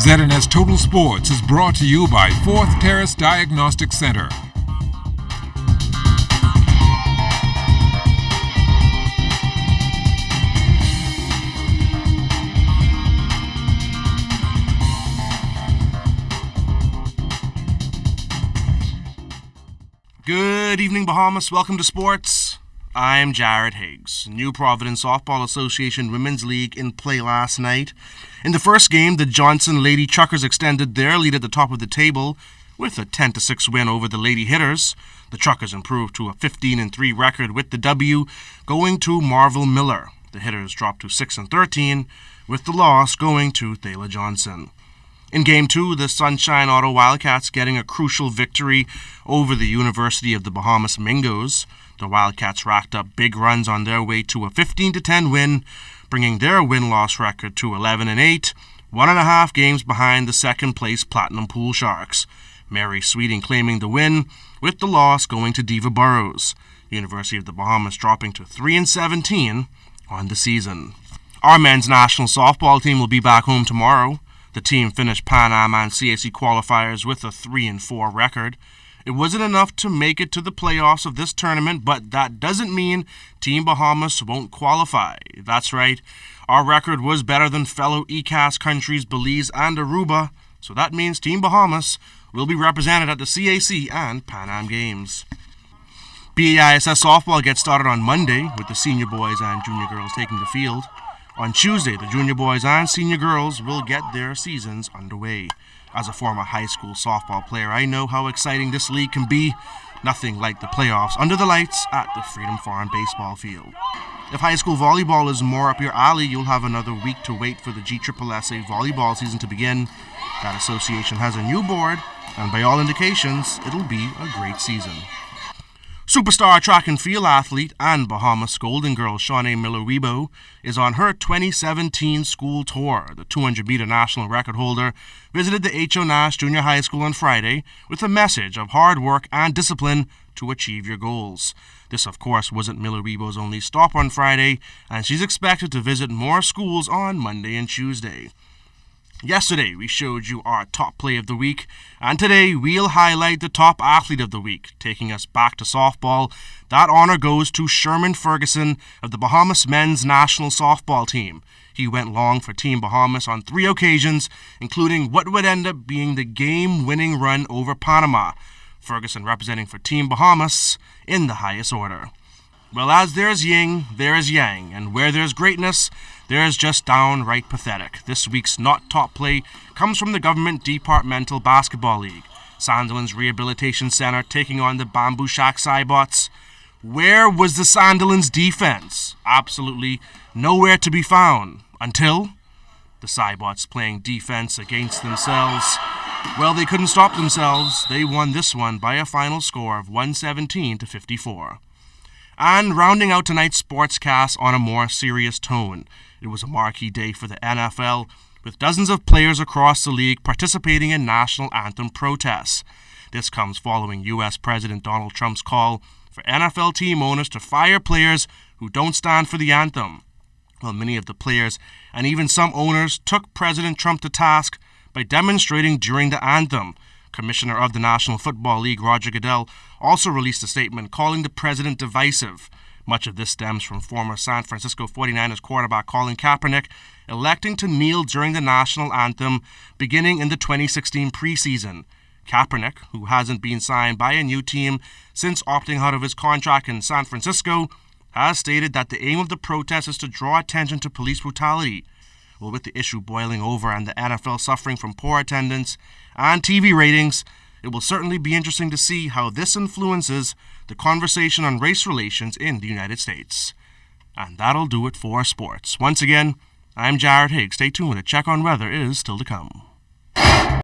ZNS Total Sports is brought to you by Fourth Terrace Diagnostic Center. Good evening, Bahamas. Welcome to sports. I'm Jared Higgs. New Providence Softball Association Women's League in play last night. In the first game, the Johnson Lady Truckers extended their lead at the top of the table with a 10-6 win over the Lady Hitters. The Truckers improved to a 15-3 record with the W going to Marvel Miller. The Hitters dropped to 6-13 with the loss going to Thala Johnson. In Game 2, the Sunshine Auto Wildcats getting a crucial victory over the University of the Bahamas Mingos. The Wildcats racked up big runs on their way to a 15-10 win, bringing their win-loss record to 11-8, 1.5 games behind the second-place Platinum Pool Sharks. Mary Sweeting claiming the win, with the loss going to Diva Burrows. University of the Bahamas dropping to 3-17 on the season. Our men's national softball team will be back home tomorrow. The team finished Pan Am and CAC qualifiers with a 3-4 record. It wasn't enough to make it to the playoffs of this tournament, but that doesn't mean Team Bahamas won't qualify. That's right, our record was better than fellow ECAS countries Belize and Aruba, so that means Team Bahamas will be represented at the CAC and Pan Am Games. BAISS softball gets started on Monday with the senior boys and junior girls taking the field. On Tuesday, the junior boys and senior girls will get their seasons underway. As a former high school softball player, I know how exciting this league can be. Nothing like the playoffs under the lights at the Freedom Farm baseball field. If high school volleyball is more up your alley, you'll have another week to wait for the GSSSA volleyball season to begin. That association has a new board, and by all indications, it'll be a great season. Superstar track and field athlete and Bahamas Golden Girl Shawnee Miller-Weibo is on her 2017 school tour. The 200-meter national record holder visited the H.O. Nash Junior High School on Friday with a message of hard work and discipline to achieve your goals. This, of course, wasn't Miller-Weibo's only stop on Friday, and she's expected to visit more schools on Monday and Tuesday. Yesterday, we showed you our top play of the week, and today we'll highlight the top athlete of the week. Taking us back to softball, that honor goes to Sherman Ferguson of the Bahamas men's national softball team. He went long for Team Bahamas on 3 occasions, including what would end up being the game-winning run over Panama. Ferguson representing for Team Bahamas in the highest order. Well, as there's yin, there is yang, and where there's greatness, there's just downright pathetic. This week's not top play comes from the Government Departmental Basketball League. Sandilands Rehabilitation Center taking on the Bamboo Shack Cybots. Where was the Sandilands defense? Absolutely nowhere to be found. Until the Cybots playing defense against themselves. Well, they couldn't stop themselves. They won this one by a final score of 117-54. And rounding out tonight's sportscast on a more serious tone, it was a marquee day for the NFL, with dozens of players across the league participating in national anthem protests. This comes following U.S. President Donald Trump's call for NFL team owners to fire players who don't stand for the anthem. Well, many of the players and even some owners took President Trump to task by demonstrating during the anthem. Commissioner of the National Football League, Roger Goodell, also released a statement calling the president divisive. Much of this stems from former San Francisco 49ers quarterback Colin Kaepernick electing to kneel during the national anthem beginning in the 2016 preseason. Kaepernick, who hasn't been signed by a new team since opting out of his contract in San Francisco, has stated that the aim of the protest is to draw attention to police brutality. Well, with the issue boiling over and the NFL suffering from poor attendance and TV ratings, it will certainly be interesting to see how this influences the conversation on race relations in the United States. And that'll do it for sports. Once again, I'm Jared Higgs. Stay tuned. A check on weather is still to come.